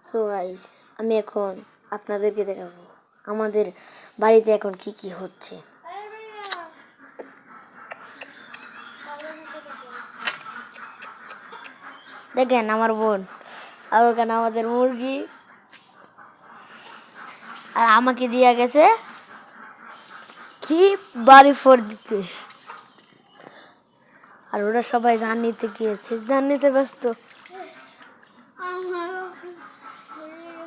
So guys, আমি এখন আপনাদেরকে দেখাবো আমাদের বাড়িতে এখন কি কি হচ্ছে। দেখেন আমার বোন, আর ওখানে আমাদের মুরগি, আর আমাকে দিয়ে গেছে কি বাড়ি ফোর দিতে। আর ওরা সবাই ধান নিতে গিয়েছে, ধান নিতে ব্যস্ত।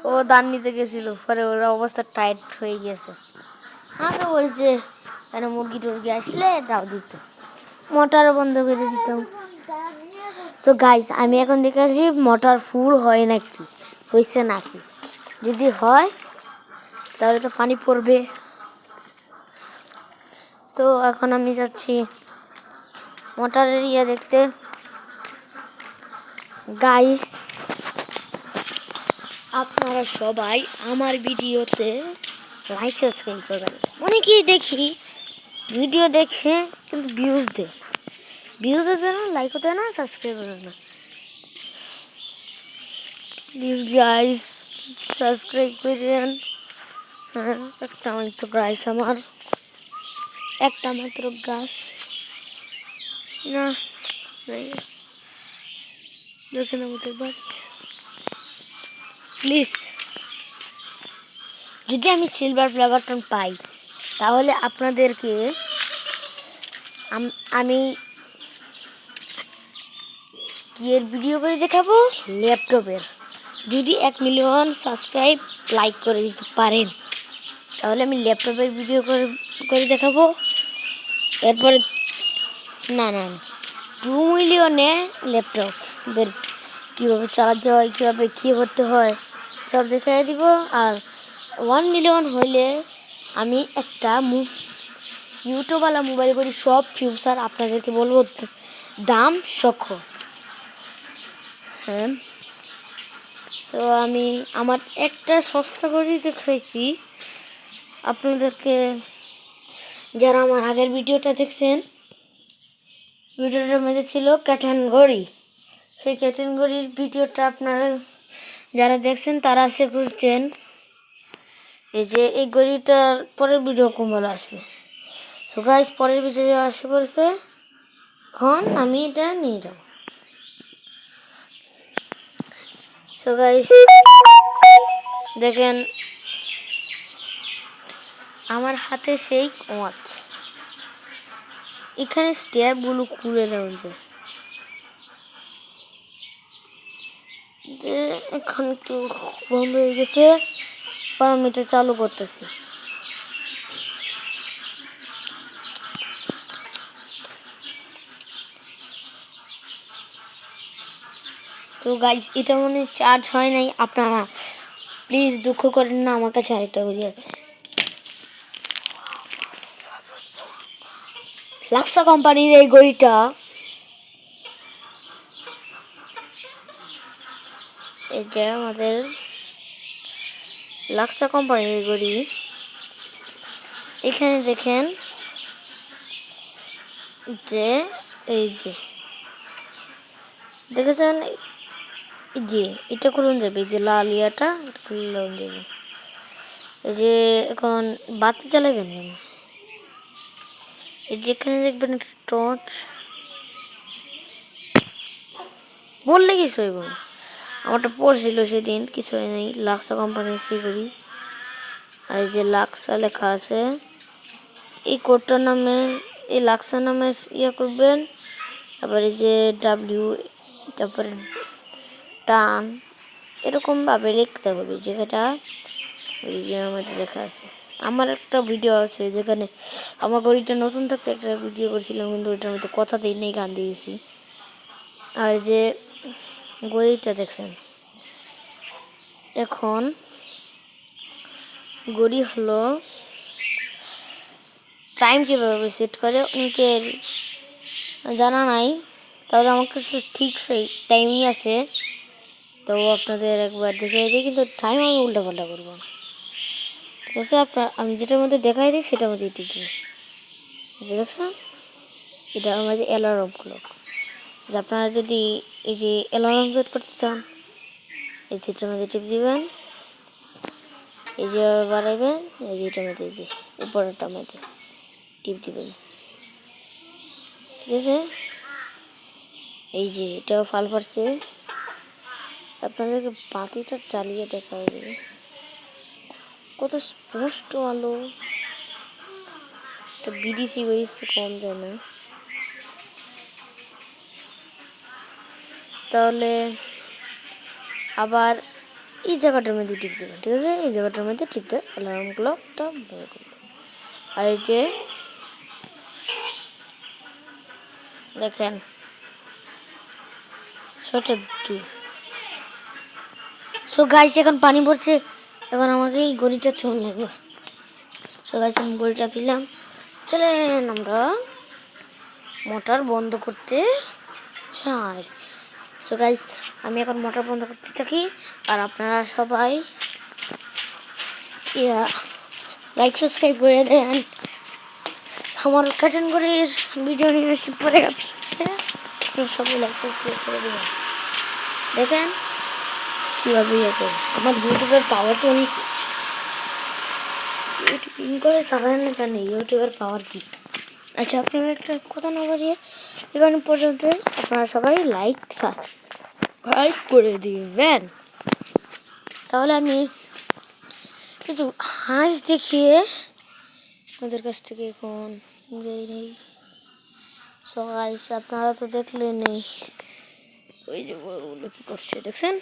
ও ধান নিতে গেছিল, পরে ওরা অবস্থা টাইট হয়ে গেছে। আমি ওই যে মুরগি টুরগি আসলে তাও দিত, মোটরও বন্ধ করে দিতাম। সো গাইস, আমি এখন দেখেছি মোটর ফুল হয় নাকি, হয়েছে নাকি। যদি হয় তাহলে তো পানি পড়বে। তো এখন আমি যাচ্ছি মোটরের ইয়ে দেখতে। গাইস, আপনারা সবাই আমার ভিডিওতে লাইক সাবস্ক্রাইব করবেন। অনেকেই দেখি ভিডিও দেখছে কিন্তু ভিউজ দেয় না, ভিউজ দেয় না, লাইকও দেয় না, সাবস্ক্রাইবও দেয় না। প্লিজ গাইস সাবস্ক্রাইব করেন। হ্যাঁ, একটা মাত্র গাছ, আমার একটা মাত্র গাছ না, দেখেন আমাদের বাড়ি। প্লিজ, যদি আমি সিলভার প্লে বাটন পাই তাহলে আপনাদেরকে আমি কি এর ভিডিও করে দেখাবো, ল্যাপটপের। যদি 1 মিলিয়ন সাবস্ক্রাইব লাইক করে দিতে পারেন তাহলে আমি ল্যাপটপের ভিডিও করে দেখাবো। এরপরে না না 2 মিলিয়নে ল্যাপটপের কীভাবে চালাতে হয়, কীভাবে কী করতে হয় সব দেখাই দিব। আর 1 মিলিয়ন হইলে আমি একটা ইউটিউবওয়ালা মোবাইল করি, সব ফিউচার আপনাদেরকে বলবো, দাম সখ। হ্যাঁ, তো আমি আমার একটা সস্তা ঘড়ি দেখাইছি আপনাদেরকে। যারা আমার আগের ভিডিওটা দেখছেন, ভিডিওটার মধ্যে ছিল ক্যাটান ঘড়ি। সেই ক্যাটান ঘড়ির ভিডিওটা আপনারা যারা দেখছেন তারা সে খুঁজছেন এই যে এই ঘড়িটার পরের ভিডিও কমল আসবে। সো গাইস, পরের ভিডিও আসে পড়েছে, এখন আমি এটা নিয়ে যাব। সো গাইস দেখেন আমার হাতে সেই ওয়াচ, এখানে স্ট্যাপগুলো খুলে নেওয়া যায়। যে এখন একটু বন্ধ হয়ে গেছে, আমি এটা চালু করতেছি। তো গাইস, এটা মনে চার্জ হয় নাই, আপনারা প্লিজ দুঃখ করেন না, আমার কাছে আরেকটা ঘড়ি আছে। লাক্সা কোম্পানির এই ঘড়িটা, এই যে আমাদের লাক্সা কোম্পানির এই ঘড়ি। এখানে দেখেন যে এই যে দেখেছেন, এই যে এটা খুলুন যাবে, এই যে লাল ইয়াটা খুলুন যাবে। এই যে এখন বাতি জ্বালাবেন, এই যে এখানে দেখবেন একটা টর্চ, বললে কিছু হইব না। আমারটা পড়ছিল সেদিন, কিছু হয় নাই। লাক্সা কোম্পানির সি করি, আর এই যে লাক্সা লেখা আছে, এই কোডটার নামে, এই লাক্সা নামে ইয়ে করবেন। আবার এই যে ডাব্লিউ, তারপরে টান, এরকমভাবে লিখতে হবে যেটা রিজিয়নের মধ্যে লেখা আছে। আমার একটা ভিডিও আছে যেখানে আমার ঘড়িটা নতুন থাকতে একটা ভিডিও করেছিলাম, কিন্তু ওইটার মধ্যে কথা দিই নেই, গান দিয়েছি। আর যে ঘড়িটা দেখছেন, এখন ঘড়ি হলো টাইম কীভাবে সেট করে অনেকের জানা নাই, তাহলে আমার কাছে ঠিক সেই টাইমই আছে। তো আপনাদের একবার দেখাই দিই, কিন্তু টাইম আমি উল্টাপাল্টা করবো না, ঠিক আছে? আমি যেটার মধ্যে দেখাই দিই সেটার মধ্যে টিপি। দেখছেন, এটা আমাদের অ্যালার্ম ক্লক। যে আপনারা যদি এই যে অ্যালার্ম সেট করতে চান, এই চিত্রের মধ্যে টিপ দিবেন, এই যেভাবে বাড়াইবেন, এই যে এটার মধ্যে, এই যে উপরেরটার মধ্যে টিপ দিবেন, ঠিক আছে। এই যে এটাও ফাল পারছে, আপনাদেরকে বাতিটা জ্বালিয়ে দেখা যাবে কত স্পষ্ট আলো। এটা বিদেশি বেরিয়েছে, কম যায় না। তাহলে আবার এই জায়গাটার মধ্যে টিপ দেবেন, ঠিক আছে। এই জায়গাটার মধ্যে টিপতে অ্যালার্ম ক্লকটা বন্ধ করবেন। আর এই যে দেখেন সেটা সো গাইস এখন পানি পড়ছে, এখন আমাকে এই গড়িটা ছোঁয়া লাগবে। সো গাইস আমি গড়িটা ছিলাম, চলেন আমরা মোটর বন্ধ করতে চাই। সো গাইস আমি এখন মোটর বন্ধ করতে থাকি, আর আপনারা সবাই লাইক সাবস্ক্রাইব করে দেন। আমার ক্যাটাগরির ভিডিও নিয়ে আসি পরে সবাই লাইক সাবস্ক্রাইব করে দেবেন। দেখেন কীভাবে ইয়ে করে, আমার ইউটিউবের পাওয়ার তো অনেক, ইউটিউব ইন করে চালায় না কেন, ইউটিউবের পাওয়ার কি। আচ্ছা আপনারা একটা কথা না বাড়িয়ে এখানে পর্যন্ত আপনারা সবাই লাইক সাবস্ক্রাইব করে দিবেন। তাহলে আমি কিন্তু হাঁস দেখিয়ে ওদের কাছ থেকে এখন যাই নেই। সো গাইস আপনারা তো দেখলেন নেই ওই যে ওগুলো কী করছে দেখছেন।